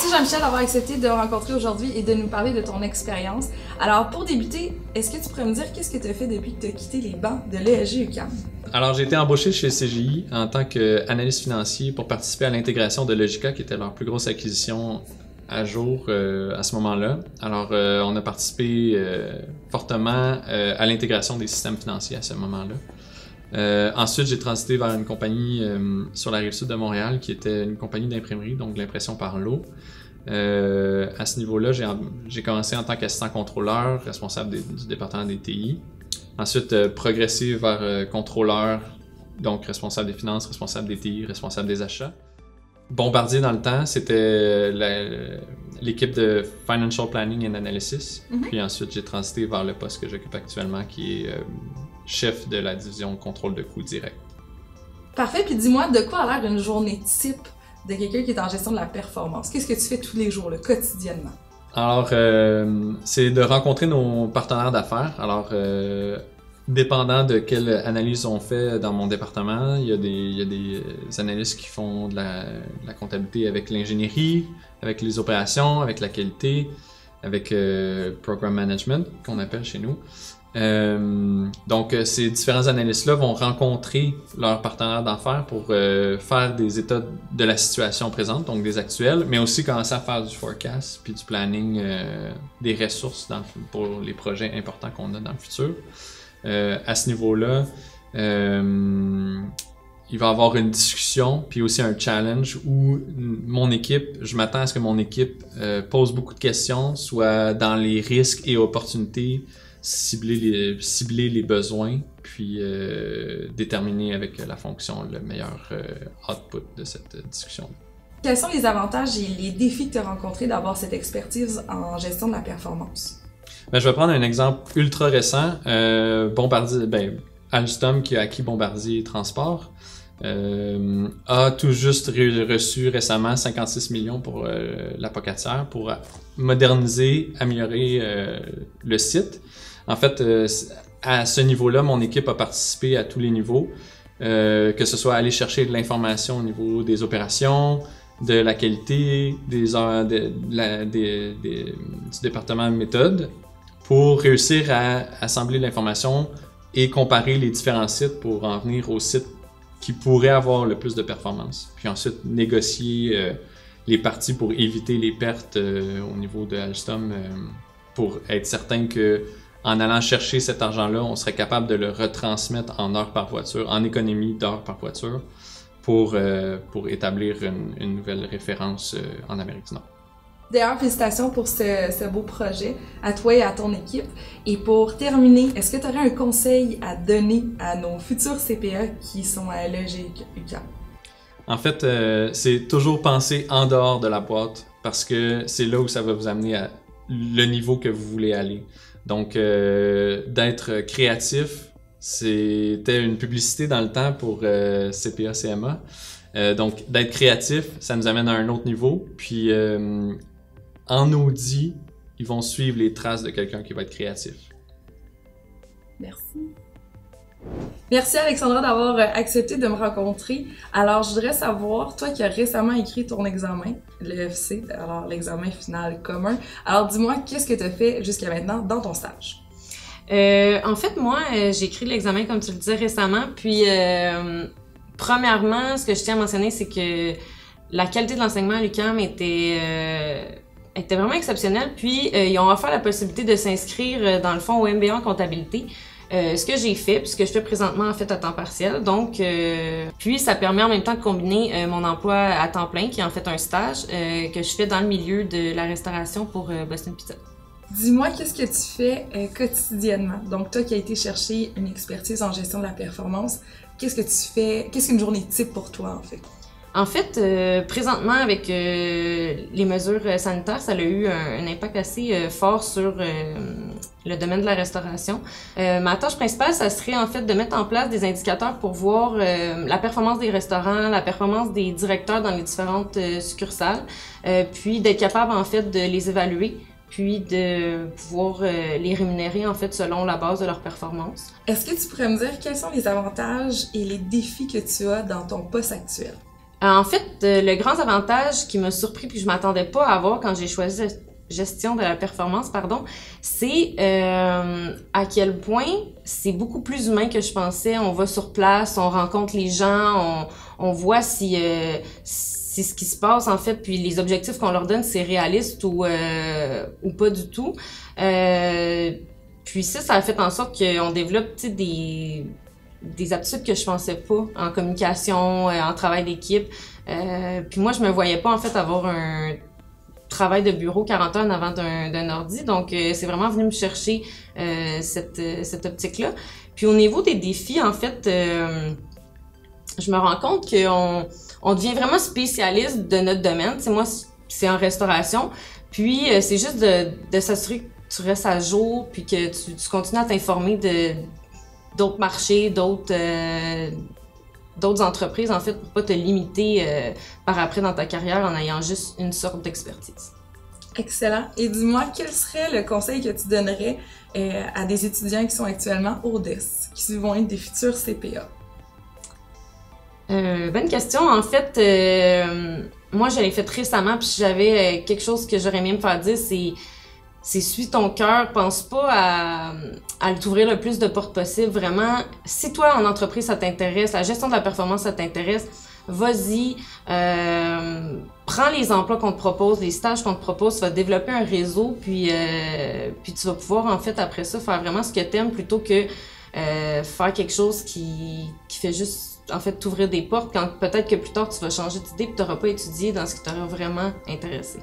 Merci Jean-Michel d'avoir accepté de rencontrer aujourd'hui et de nous parler de ton expérience. Alors pour débuter, est-ce que tu pourrais me dire qu'est-ce que tu as fait depuis que tu as quitté les bancs de l'ESG UQAM? Alors j'ai été embauché chez CGI en tant qu'analyste financier pour participer à l'intégration de Logica, qui était leur plus grosse acquisition à jour à ce moment-là. Alors on a participé fortement à l'intégration des systèmes financiers à ce moment-là. Ensuite, j'ai transité vers une compagnie sur la rive sud de Montréal qui était une compagnie d'imprimerie, donc de l'impression par lot. À ce niveau-là, j'ai commencé en tant qu'assistant contrôleur, responsable du département des TI. Ensuite, progressé vers contrôleur, donc responsable des finances, responsable des TI, responsable des achats. Bombardier, dans le temps, c'était l'équipe de Financial Planning and Analysis. Puis ensuite, j'ai transité vers le poste que j'occupe actuellement, qui est chef de la division contrôle de coûts direct. Parfait. Puis dis-moi, de quoi a l'air une journée type de quelqu'un qui est en gestion de la performance? Qu'est-ce que tu fais tous les jours, quotidiennement? Alors, c'est de rencontrer nos partenaires d'affaires. Alors, dépendant de quelle analyse on fait dans mon département, il y a des analystes qui font de la comptabilité avec l'ingénierie, avec les opérations, avec la qualité, avec Program Management, qu'on appelle chez nous. Donc, ces différents analystes-là vont rencontrer leurs partenaires d'affaires pour faire des états de la situation présente, donc des actuels, mais aussi commencer à faire du forecast puis du planning des ressources pour les projets importants qu'on a dans le futur. À ce niveau-là, il va y avoir une discussion puis aussi un challenge où je m'attends à ce que mon équipe pose beaucoup de questions, soit dans les risques et opportunités, cibler les besoins, puis déterminer avec la fonction le meilleur output de cette discussion. Quels sont les avantages et les défis que tu as rencontrés d'avoir cette expertise en gestion de la performance? Ben, je vais prendre un exemple ultra récent. Bombardier, Alstom, qui a acquis Bombardier Transport, a tout juste reçu récemment 56 millions pour la Pocatière pour moderniser, améliorer le site. En fait, à ce niveau-là, mon équipe a participé à tous les niveaux, que ce soit aller chercher de l'information au niveau des opérations, de la qualité, du département de méthode, pour réussir à assembler l'information et comparer les différents sites pour en venir au site qui pourrait avoir le plus de performance. Puis ensuite, négocier les parties pour éviter les pertes au niveau de Alstom, pour être certain que en allant chercher cet argent-là, on serait capable de le retransmettre en heures par voiture, en économie d'heures par voiture, pour établir une nouvelle référence en Amérique du Nord. D'ailleurs, félicitations pour ce beau projet, à toi et à ton équipe. Et pour terminer, est-ce que tu aurais un conseil à donner à nos futurs CPA qui sont à l'ESG UQAM? En fait, c'est toujours penser en dehors de la boîte, parce que c'est là où ça va vous amener à le niveau que vous voulez aller. Donc, d'être créatif, c'était une publicité dans le temps pour CPA-CMA. Donc, d'être créatif, ça nous amène à un autre niveau. Puis, en audit, ils vont suivre les traces de quelqu'un qui va être créatif. Merci. Merci Alexandra d'avoir accepté de me rencontrer. Alors, je voudrais savoir, toi qui as récemment écrit ton examen, l'EFC, alors l'examen final commun, alors dis-moi, qu'est-ce que tu as fait jusqu'à maintenant dans ton stage? En fait, moi, j'ai écrit l'examen, comme tu le disais récemment, puis premièrement, ce que je tiens à mentionner, c'est que la qualité de l'enseignement à l'UQAM était vraiment exceptionnelle, puis ils ont offert la possibilité de s'inscrire, dans le fond, au MBA en comptabilité. Ce que j'ai fait, puis ce que je fais présentement en fait à temps partiel. Donc, puis ça permet en même temps de combiner mon emploi à temps plein, qui est en fait un stage que je fais dans le milieu de la restauration pour Boston Pizza. Dis-moi, qu'est-ce que tu fais quotidiennement? Donc, toi qui as été chercher une expertise en gestion de la performance, qu'est-ce que tu fais? Qu'est-ce qu'une journée type pour toi, en fait? En fait, présentement, avec les mesures sanitaires, ça a eu un impact assez fort sur le domaine de la restauration. Ma tâche principale, ça serait en fait de mettre en place des indicateurs pour voir la performance des restaurants, la performance des directeurs dans les différentes succursales, puis d'être capable en fait de les évaluer, puis de pouvoir les rémunérer en fait selon la base de leur performance. Est-ce que tu pourrais me dire quels sont les avantages et les défis que tu as dans ton poste actuel? En fait, le grand avantage qui m'a surpris puis que je m'attendais pas à avoir quand j'ai choisi gestion de la performance, c'est à quel point c'est beaucoup plus humain que je pensais. On va sur place, on rencontre les gens, on voit si ce qui se passe en fait, puis les objectifs qu'on leur donne, c'est réaliste ou pas du tout. Puis ça a fait en sorte qu'on développe des aptitudes que je pensais pas en communication, en travail d'équipe. Puis moi, je me voyais pas en fait avoir un travail de bureau 40 heures en avant d'un ordi. Donc, c'est vraiment venu me chercher cette optique-là. Puis au niveau des défis, en fait, je me rends compte qu'on devient vraiment spécialiste de notre domaine. T'sais, moi, c'est en restauration. Puis, c'est juste de s'assurer que tu restes à jour puis que tu continues à t'informer d'autres marchés, d'autres entreprises, en fait, pour pas te limiter par après dans ta carrière en ayant juste une sorte d'expertise. Excellent. Et dis-moi, quel serait le conseil que tu donnerais à des étudiants qui sont actuellement au DES, qui vont être des futurs CPA? Bonne question. En fait, moi, je l'ai fait récemment, puis j'avais quelque chose que j'aurais aimé me faire dire, c'est suis ton cœur, pense pas à t'ouvrir le plus de portes possible. Vraiment, si toi, en entreprise, ça t'intéresse, la gestion de la performance, ça t'intéresse, vas-y, prends les emplois qu'on te propose, les stages qu'on te propose, tu vas développer un réseau, puis tu vas pouvoir, en fait, après ça, faire vraiment ce que t'aimes plutôt que faire quelque chose qui fait juste, en fait, t'ouvrir des portes quand peut-être que plus tard, tu vas changer d'idée et tu n'auras pas étudié dans ce qui t'aurait vraiment intéressé.